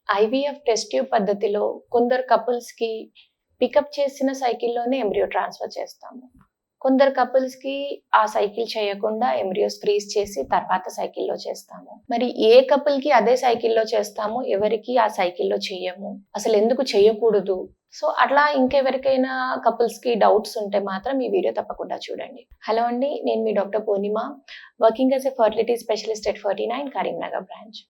IVF test tube పద్ధతిలో కొందరు కపుల్స్‌కి pickup చేసిన సైకిల్‌లోనే ఎంబ్రియో ట్రాన్స్‌ఫర్ చేస్తాము. కొందరు కపుల్స్‌కి ఆ సైకిల్ చేయకుండా ఎంబ్రియోస్ ఫ్రీజ్ చేసి తర్వాత సైకిల్‌లో చేస్తాము. మరి ఏ కపుల్‌కి అదే సైకిల్‌లో చేస్తాము, ఎవరికి ఆ సైకిల్‌లో చెయ్యము. అసలెందుకు చెయ్యకూడదు? సో, అట్లా ఇంకెవరికైనా కపుల్స్‌కి డౌట్స్ ఉంటే మాత్రం ఈ వీడియో తప్పకుండా చూడండి. హలో అండి. నేను మీ doctor Purnima. Working as a fertility specialist at 49 Karimnagar branch.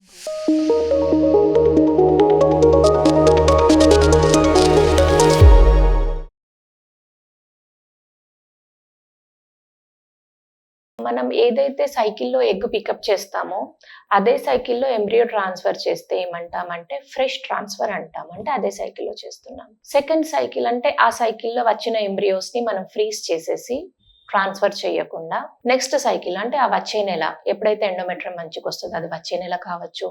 మనం ఏదైతే సైకిల్‌లో ఎగ్ పికప్ చేస్తామో, అదే సైకిల్‌లో ఎంబ్రియో ట్రాన్స్‌ఫర్ చేస్తే ఏమంటామంటే ఫ్రెష్ ట్రాన్స్‌ఫర్ అంటాం. అంటే అదే సైకిల్‌లో చేస్తున్నాం. సెకండ్ సైకిల్ అంటే ఆ సైకిల్‌లో వచ్చిన ఎంబ్రియోస్‌ని మనం ఫ్రీజ్ చేసేసి ట్రాన్స్‌ఫర్ చేయకుండా నెక్స్ట్ సైకిల్ అంటే ఆ వచ్చే నెల ఎప్పుడైతే ఎండోమెట్రియం మంచిగొస్తదో అది వచ్చే నెల కావచ్చు,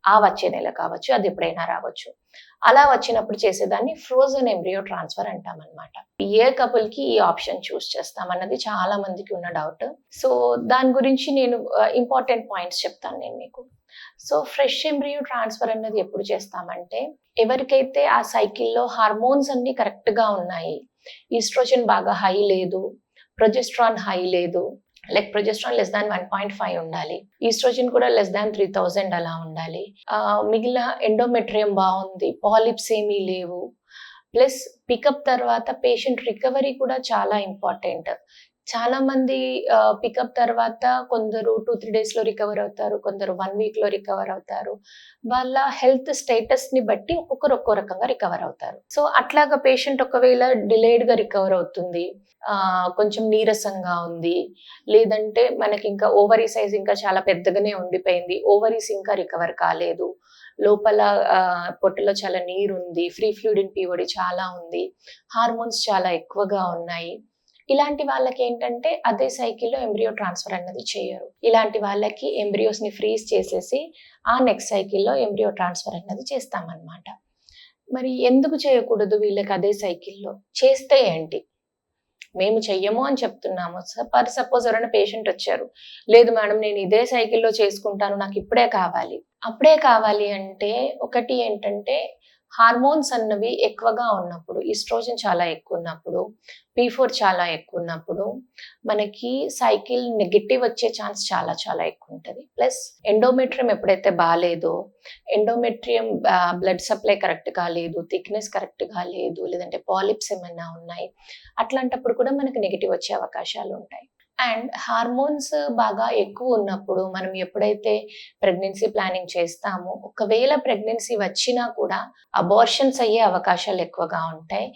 ఆ వచ్చే నెల కావచ్చు, అది ఎప్పుడైనా రావచ్చు. అలా వచ్చినప్పుడు చేసేదాన్ని ఫ్రోజన్ ఎంబ్రియో ట్రాన్స్‌ఫర్ అంటామనమాట. ఏ కపుల్‌కి ఈ ఆప్షన్ చూస్ చేస్తామన్నది చాలా మందికి ఉన్న డౌట్. సో, దాని గురించి నేను ఇంపార్టెంట్ పాయింట్స్ చెప్తాను నేను మీకు. సో, ఫ్రెష్ ఎంబ్రియో ట్రాన్స్‌ఫర్ అన్నది ఎప్పుడు చేస్తామంటే, ఎవరికైతే ఆ సైకిల్‌లో హార్మోన్స్ అన్నీ కరెక్ట్‌గా ఉన్నాయి. ఈస్ట్రోజన్ బాగా హై లేదు, ప్రొజెస్ట్రాన్ హై లేదు. లైక్ ప్రొజెస్ట్రాన్ లెస్ దాన్ 1.5 ఉండాలి. ఈస్ట్రోజన్ కూడా లెస్ దాన్ 3000 అలా ఉండాలి. మిగిలిన ఎండోమెట్రియం బావుంది. పాలిప్స్ ఏమీ లేవు. ప్లస్ పికప్ తర్వాత పేషెంట్ రికవరీ కూడా చాలా ఇంపార్టెంట్. చాలా మంది పికప్ తర్వాత కొందరు 2, 3 డేస్‌లో రికవర్ అవుతారు. కొందరు 1 వీక్‌లో రికవర్ అవుతారు. వాళ్ళ హెల్త్ స్టేటస్‌ని బట్టి ఒక్కొక్కరు ఒక్కో రకంగా రికవర్ అవుతారు. సో, అట్లాగా పేషెంట్ ఒకవేళ డిలేడ్‌గా రికవర్ అవుతుంది. కొంచెం నీరసంగా ఉంది. లేదంటే మనకింకా ఓవరీ సైజ్ ఇంకా చాలా పెద్దగానే ఉండిపోయింది. ఓవరీస్ ఇంకా రికవర్ కాలేదు. లోపల పొట్టలో చాలా నీరుంది. ఫ్రీ ఫ్లూయిడ్ ఇన్ పీఓడి చాలా ఉంది. హార్మోన్స్ చాలా ఎక్కువగా ఉన్నాయి. ఇలాంటి వాళ్ళకేంటంటే అదే సైకిల్‌లో ఎంబ్రియో ట్రాన్స్‌ఫర్ అన్నది చెయ్యరు. ఇలాంటి వాళ్ళకి ఎంబ్రియోస్‌ని ఫ్రీజ్ చేసేసి ఆ నెక్స్ట్ సైకిల్‌లో ఎంబ్రియో ట్రాన్స్‌ఫర్ అన్నది చేస్తామనమాట. మరి ఎందుకు చేయకూడదు వీళ్ళకి అదే సైకిల్‌లో? చేస్తే ఏంటి? మేము చెయ్యము అని చెప్తున్నాము. సపోజ్ ఎవరైనా పేషెంట్ వచ్చారు. లేదు మేడం నేను ఇదే సైకిల్‌లో చేసుకుంటాను. నాకిప్పుడే కావాలి. అప్పుడే కావాలి అంటే ఒకటి ఏంటంటే హార్మోన్స్ అన్నవి ఎక్కువగా ఉన్నప్పుడు, ఈస్ట్రోజన్ చాలా ఎక్కువున్నప్పుడు, పీ4 చాలా ఎక్కువున్నప్పుడు మనకి సైకిల్ నెగెటివ్ వచ్చే ఛాన్స్ చాలా చాలా ఎక్కువుంటది. ప్లస్ ఎండోమెట్రియం ఎప్పుడైతే బాలేదో, ఎండోమెట్రియం బ్లడ్ సప్లై కరెక్ట్‌గా లేదు, థిక్‌నెస్ కరెక్ట్‌గా లేదు, లేదంటే పాలిప్స్ ఏమన్నా ఉన్నాయి. అట్లాంటప్పుడు కూడా మనకి నెగెటివ్ వచ్చే అవకాశాలుంటాయి. అండ్ హార్మోన్స్ బాగా ఎక్కువున్నప్పుడు మనం ఎప్పుడైతే ప్రెగ్నెన్సీ ప్లానింగ్ చేస్తామో, ఒకవేళ ప్రెగ్నెన్సీ వచ్చినా కూడా అబార్షన్స్ అయ్యే అవకాశాలు ఎక్కువగా ఉంటాయి.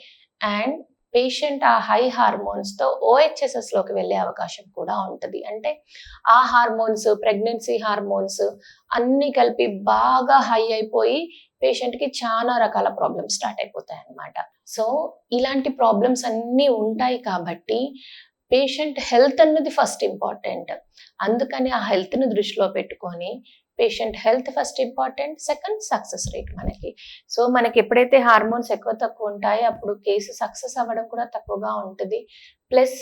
అండ్ పేషెంట్ ఆ హై హార్మోన్స్‌తో ఓహెచ్ఎస్ఎస్‌లోకి వెళ్ళే అవకాశం కూడా ఉంటది. అంటే ఆ హార్మోన్స్, ప్రెగ్నెన్సీ హార్మోన్స్ అన్నీ కలిపి బాగా హై అయిపోయి పేషెంట్‌కి చాలా రకాల ప్రాబ్లమ్స్ స్టార్ట్ అయిపోతాయన్నమాట. సో, ఇలాంటి ప్రాబ్లమ్స్ అన్నీ ఉంటాయి కాబట్టి పేషెంట్ హెల్త్ అన్నది ఫస్ట్ ఇంపార్టెంట్. అందుకని ఆ హెల్త్‌ని దృష్టిలో పెట్టుకొని patient health first important. Second success rate మనకి. సో, మనకి ఎప్పుడైతే హార్మోన్స్ ఎక్కువ తక్కువ ఉంటాయో అప్పుడు కేసు సక్సెస్ అవ్వడం కూడా తక్కువగా ఉంటది. ప్లస్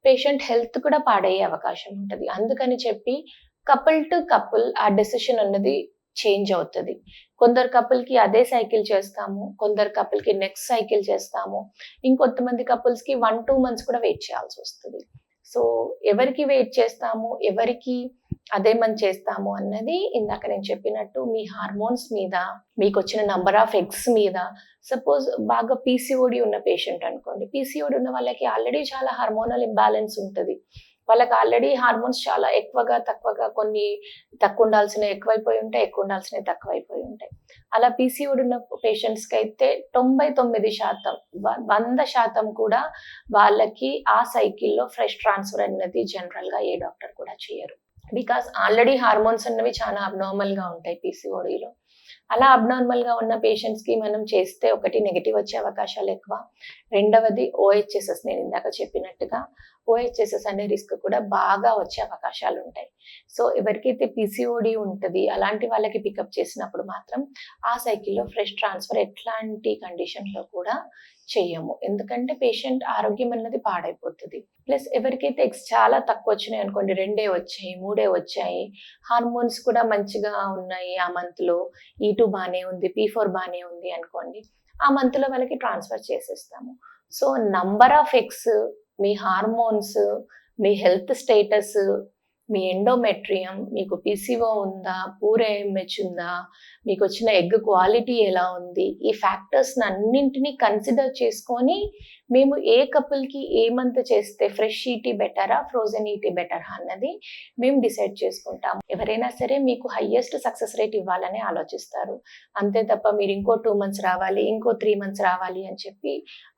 పేషెంట్ హెల్త్ కూడా పాడయ్యే అవకాశం ఉంటది. అందుకని చెప్పి కపుల్ టు కపుల్ ఆ డెసిషన్ అన్నది చేంజ్ అవుతది. కొందరు కపుల్‌కి అదే సైకిల్ చేస్తాము. కొందరు కపుల్‌కి నెక్స్ట్ సైకిల్ చేస్తాము. ఇంకొంతమంది కపుల్స్‌కి 1, 2 మంత్స్ కూడా వెయిట్ చేయాల్సొస్తది. సో, ఎవరికి వెయిట్ చేస్తాము, ఎవరికి అదే మంత్ చేస్తాము అన్నది ఇందాక నేను చెప్పినట్టు మీ హార్మోన్స్ మీద, మీకొచ్చిన నంబర్ ఆఫ్ ఎగ్స్ మీద. సపోజ్ బాగా పీసీఓడీ ఉన్న పేషెంట్ అనుకోండి. పీసీఓడీ ఉన్న వాళ్ళకి ఆల్రెడీ చాలా హార్మోనల్ ఇంబాలెన్స్ ఉంటది. వాళ్ళకి ఆల్రెడీ హార్మోన్స్ చాలా ఎక్కువగా, తక్కువగా కొన్ని తక్కువుండాల్సినవి ఎక్కువైపోయి ఉంటాయి. ఎక్కువుండాల్సినవి తక్కువైపోయి ఉంటాయి. అలా పీసీఓడీ ఉన్న పేషెంట్స్‌కైతే 99% 100% కూడా వాళ్ళకి ఆ సైకిల్‌లో ఫ్రెష్ ట్రాన్స్‌ఫర్ అన్నది జనరల్‌గా ఏ డాక్టర్ కూడా చెయ్యరు. బికాజ్ ఆల్రెడీ హార్మోన్స్ అన్నవి చాలా అబ్నార్మల్‌గా ఉంటాయి పీసీఓడీలో. అలా అబ్నార్మల్‌గా ఉన్న పేషెంట్స్‌కి మనం చేస్తే ఒకటి నెగెటివ్ వచ్చే అవకాశాలు ఎక్కువ. రెండవది ఓహెచ్ఎస్ఎస్, నేను ఇందాక చెప్పినట్టుగా ఓహెచ్ఎస్ఎస్ అనే రిస్క్ కూడా బాగా వచ్చే అవకాశాలు ఉంటాయి. సో ఎవరికైతే పిసిఓడి ఉంటుంది అలాంటి వాళ్ళకి పికప్ చేసినప్పుడు మాత్రం ఆ సైకిల్లో ఫ్రెష్ ట్రాన్స్ఫర్ ఎట్లాంటి కండిషన్లో కూడా చెయ్యము, ఎందుకంటే పేషెంట్ ఆరోగ్యం అన్నది పాడైపోతుంది. ప్లస్ ఎవరికైతే ఎగ్స్ చాలా తక్కువ వచ్చినాయి అనుకోండి, 2 వచ్చాయి 3 వచ్చాయి, హార్మోన్స్ కూడా మంచిగా ఉన్నాయి, ఆ మంత్లో E2 బాగానే ఉంది, P4 బాగానే ఉంది అనుకోండి, ఆ మంత్లో వాళ్ళకి ట్రాన్స్ఫర్ చేసేస్తాము. So number of eggs, me hormones, me health status, me endometrium, మీకు పిసిఓ ఉందా, పూర్ ఏఎంహెచ్ ఉందా, మీకు వచ్చిన ఎగ్ క్వాలిటీ ఎలా ఉంది, ఈ ఫ్యాక్టర్స్ అన్నింటినీ కన్సిడర్ చేసుకొని మేము ఏ కపుల్కి ఏ మంత్ చేస్తే ఫ్రెష్ ఈటీ బెటరా ఫ్రోజన్ ఈటీ బెటరా అన్నది మేము డిసైడ్ చేసుకుంటాము. ఎవరైనా సరే మీకు హయ్యెస్ట్ సక్సెస్ రేట్ ఇవ్వాలని ఆలోచిస్తారు, అంతే తప్ప మీరు ఇంకో 2 months రావాలి, ఇంకో 3 months రావాలి అని చెప్పి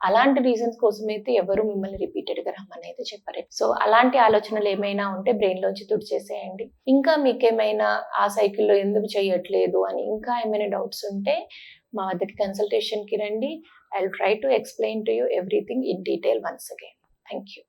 అలాంటి రీజన్స్ కోసమైతే ఎవరు మిమ్మల్ని రిపీటెడ్గా రమ్మని అయితే చెప్పరు. సో అలాంటి ఆలోచనలు ఏమైనా ఉంటే బ్రెయిన్లోంచి తుడిచేసేయండి. ఇంకా మీకేమైనా ఆ సైకిల్లో ఎందుకు చేయట్లేదు అని ఇంకా ఏమైనా డౌట్స్ ఉంటే మా వద్దకి కన్సల్టేషన్కి రండి. I'll try to explain to you everything in detail once again. Thank you.